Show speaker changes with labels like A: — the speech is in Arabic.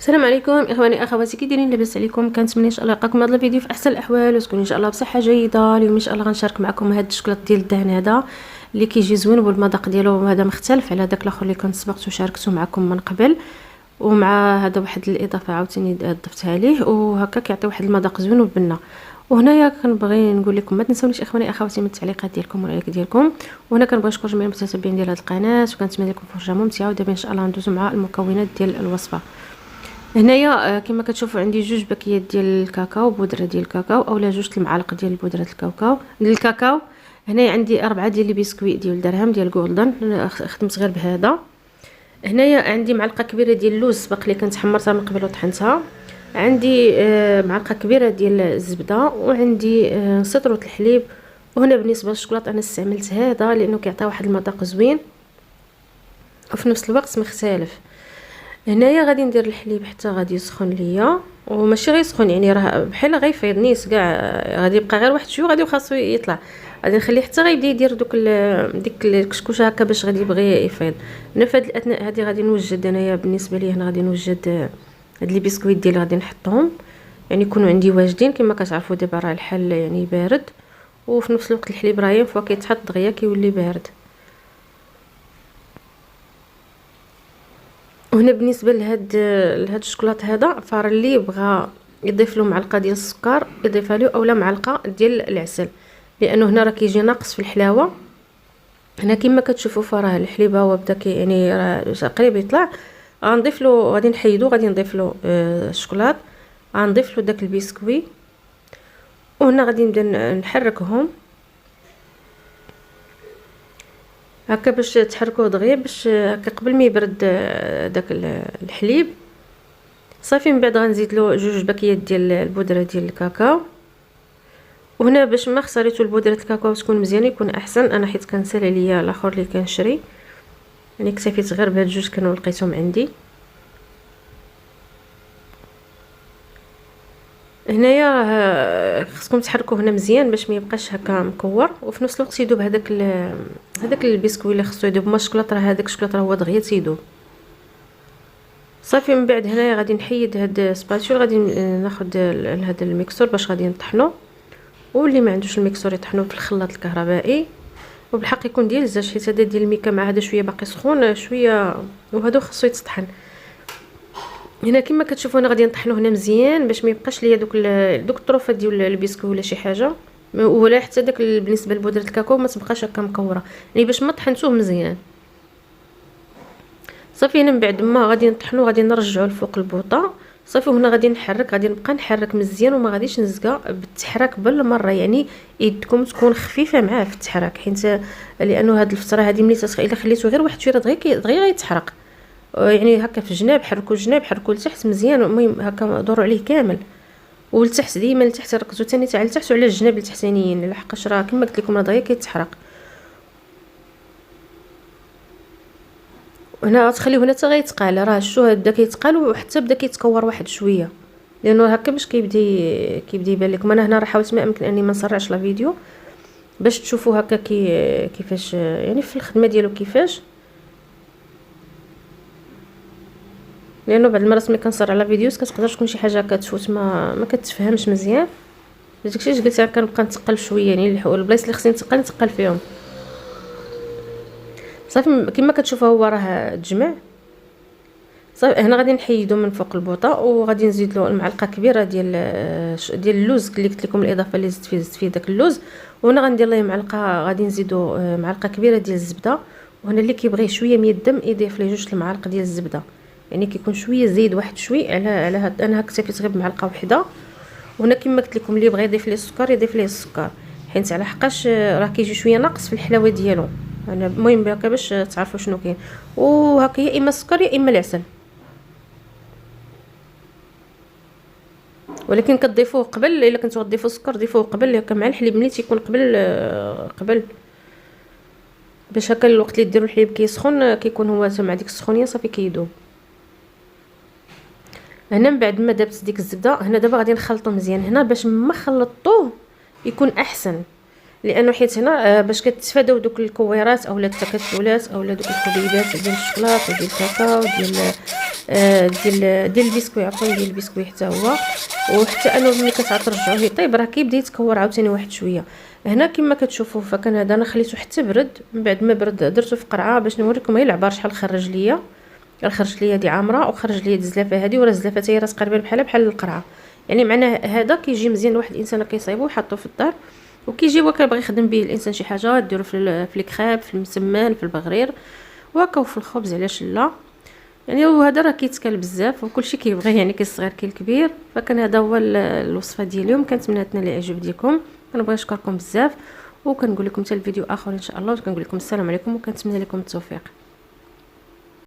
A: السلام عليكم اخواني اخواتي، كي دايرين؟ لاباس عليكم؟ كنتمنى ان شاء الله يلقاكم هذا الفيديو في احسن الاحوال وتكونوا ان شاء الله بصحه جيده. اليوم ان شاء الله غنشارك معكم هذا الشكلاط ديال الدهن هذا اللي كيجي زوين والمذاق ديالو هذا مختلف على داك الاخر اللي كنت سبقت وشاركته معكم من قبل. ومع هذا واحد الاضافه عاوتاني ضفتها ليه وهكا كيعطي واحد المذاق زوين وبنه. وهنايا كنبغي نقول لكم ما تنسونيش اخواني اخواتي من التعليقات ديالكم واللايك ديالكم. وهنا كنبغي نشكر جميع المتتبعين ديال هذه القناه وكنتمنى لكم فرجه ممتعه. ودابا ان شاء الله ندوزو مع المكونات ديال الوصفه. هنايا كما كتشوفوا عندي جوج باكيات ديال الكاكاو، بودره ديال الكاكاو اولا جوج المعالق ديال بودره الكاكاو. هنايا عندي 4 ديال البسكويت ديال درهم ديال جولدن، خدمت غير بهذا. هنايا عندي معلقه كبيره ديال اللوز سبق لي كنت حمرتها من قبل وطحنتها. عندي معلقه كبيره ديال الزبده، وعندي سطرة الحليب. وهنا بالنسبه للشوكولاط انا استعملت هذا لانه كيعطي واحد المذاق زوين وفي نفس الوقت مختلف. هنايا غادي ندير الحليب حتى غادي يسخن ليا، وماشي غير يسخن يعني راه بحال غيفيض نيس كاع، غادي يبقى غير واحد شويه غادي وخاصو يطلع. غادي نخليه حتى غيبدا يدير ديك الكشكوشه هكا باش غادي يبغي يفيض. انا في هذه الاثناء هذه غادي نوجد انايا بالنسبه لي هنا غادي نوجد هاد لي بسكويت ديالي غادي نحطهم، يعني يكونوا عندي واجدين. كما كتعرفوا دابا راه الحل يعني بارد وفي نفس الوقت الحليب راه ينفع كيتحط دغيا كيولي بارد. وهنا بالنسبه لهاد الشوكولاط هذا، اللي بغى يضيف له معلقه ديال السكر يضيفها له اولا معلقه ديال العسل، لانه هنا راه كيجي ناقص في الحلاوه. هنا كما كتشوفوا فراه الحليب هو بدا يعني راه قريب يطلع. غنضيف له، غادي نحيدو، غادي نضيف له الشوكولاط، غنضيف له داك البسكوي. وهنا غادي نبدا نحركهم هكا باش تحركوه دغيا باش هكا قبل ما يبرد داك الحليب. صافي من بعد غنزيد له جوج باكيات ديال البودره ديال الكاكاو. وهنا باش ما خسريتو البودره الكاكاو تكون مزيانه يكون احسن، انا حيت كنسال عليا الاخر اللي كنشري، يعني اكتفيت غير بهاد جوج كانوا لقيتهم عندي. هنايا خصكم تحركوه هنا مزيان باش ما يبقاش هكا مكور، وفي نفس الوقت يذوب هذاك البسكوي اللي خصو يذوب. ما الشوكولاط راه هذاك الشوكولاط راه هو دغيا تيذوب. صافي من بعد هنايا غادي نحيد هاد سباتول، غادي ناخذ هذا الميكسور باش غادي نطحنو. واللي ما عندوش الميكسور يطحنوه في الخلاط الكهربائي، وبالحق يكون ديال الزاج حيت هذا ديال الميكا مع هذا شويه باقي سخون شويه، وهذا خصو يتطحن. هنا كما كتشوفوا انا غادي نطحنوه هنا مزيان باش ما يبقاش ليا دوك الطروفات ديال البسكوي ولا شي حاجه، ولا حتى داك بالنسبه لبودره الكاكاو ما تبقاش هكا مكوره، يعني باش ما طحنتوه مزيان. صافي هنا من بعد ما غادي نطحنو غادي نرجعو لفوق البوطه. صافي هنا غادي نحرك، غادي نبقى نحرك مزيان وما غاديش نزقى بالتحراك بالمره، يعني يدكم تكون خفيفه معاه في التحراك، حيت لانه هاد الفتره هادي ملي الا خليتو غير واحد شويه دغيا غيتحرق. يعني هكا في الجناب حركوا الجناب، حركوا لتحت مزيان، المهم هكا دوروا عليه كامل ولتحت، ديما لتحت، ركزوا ثاني على التحت وعلى الجناب التحتانيين لحقاش راه كما قلت لكم راه دغيا كيتحرق. هنا غتخليوه هنا حتى غيتقال، راه شو بدا كيتقال وحتى بدا كيتكور واحد شويه، لانه هكا باش كيبدا يبان لكم. انا هنا راه حاولت ما امكن اني ما نسرعش لا فيديو باش تشوفوا هكا كيفاش يعني في الخدمه ديالو كيفاش، لانه بعض المرات ملي كنسرع على فيديوز كتقدر تكون شي حاجه كتفوت ما كتفهمش مزيان. داكشي علاش قلت كنبقى نتقل شويه، يعني البلايص اللي خصني نتقل فيهم. صافي كما كتشوفوا هو راه تجمع. صافي هنا غادي نحيدو من فوق البوطه وغادي نزيد له المعلقه كبيره ديال اللوز اللي قلت لكم الاضافه اللي زدت فيه داك اللوز. وهنا غندير ليه معلقه، غادي نزيدو معلقه كبيره ديال الزبده. وهنا اللي كيبغي شويه ميدم يضيف ليه جوج المعالق ديال الزبده، يعني كيكون شويه زايد واحد شوي على هاد. انا اكتفيت غير بمعلقه واحده. وهنا كما قلت لكم اللي بغى يضيف ليه السكر يضيف ليه السكر، حيت على حقاش راه كيجي شويه ناقص في الحلاوه ديالو. انا المهم هكا باش تعرفوا شنو كاين، وهكا يا اما السكر يا اما العسل، ولكن كتضيفوه قبل. الا كنتو غديفوا السكر ضيفوه قبل هكا مع الحليب ملي تيكون قبل باش هكا الوقت اللي ديروا الحليب كيسخن كيكون هو مع ديك السخونيه صافي كيذوب. هنا من بعد ما دابت ديك الزبده، هنا دابا غادي نخلطو مزيان هنا باش ما خلطوه يكون احسن، لانه حيت هنا باش كتفاداو دوك الكويرات اولا التكتلات اولا دوك الحبيبات ديال الشوكولاط وديال الكاكاو ديال البسكوي، عفوا ديال البسكوي حتى هو. وحتى انه ملي كتعاد ترجعوه يطيب راه كيبدا يتكور عاوتاني واحد شويه. هنا كما كتشوفوا فكان هذا انا خليته حتى برد، من بعد ما برد درته في قرعه باش نوريكم غير العبار شحال خرج ليا. خرج ليا دي عامره وخرج ليا الزلافه هذه، وراه الزلافه حتى هي راه تقريبا بحال القرعه. يعني معناه هذا كيجي مزيان لواحد الانسان كيصايبو ويحطو في الدار، وكيجي هو كيبغي يخدم به الانسان شي حاجه ديرو في الكريب، في المسمان، في البغرير، وهكا في الخبز علاش لا. يعني وهذا راه كيتكال بزاف وكلشي كيبغيه، يعني كاين الصغير كاين الكبير. فكان هذا هو الوصفه ديال اليوم. كنتمنى اللي يعجب ليكم، كنبغي نشكركم بزاف، وكنقول لكم حتى الفيديو اخر ان شاء الله، وكنقول لكم السلام عليكم وكنتمنى لكم التوفيق.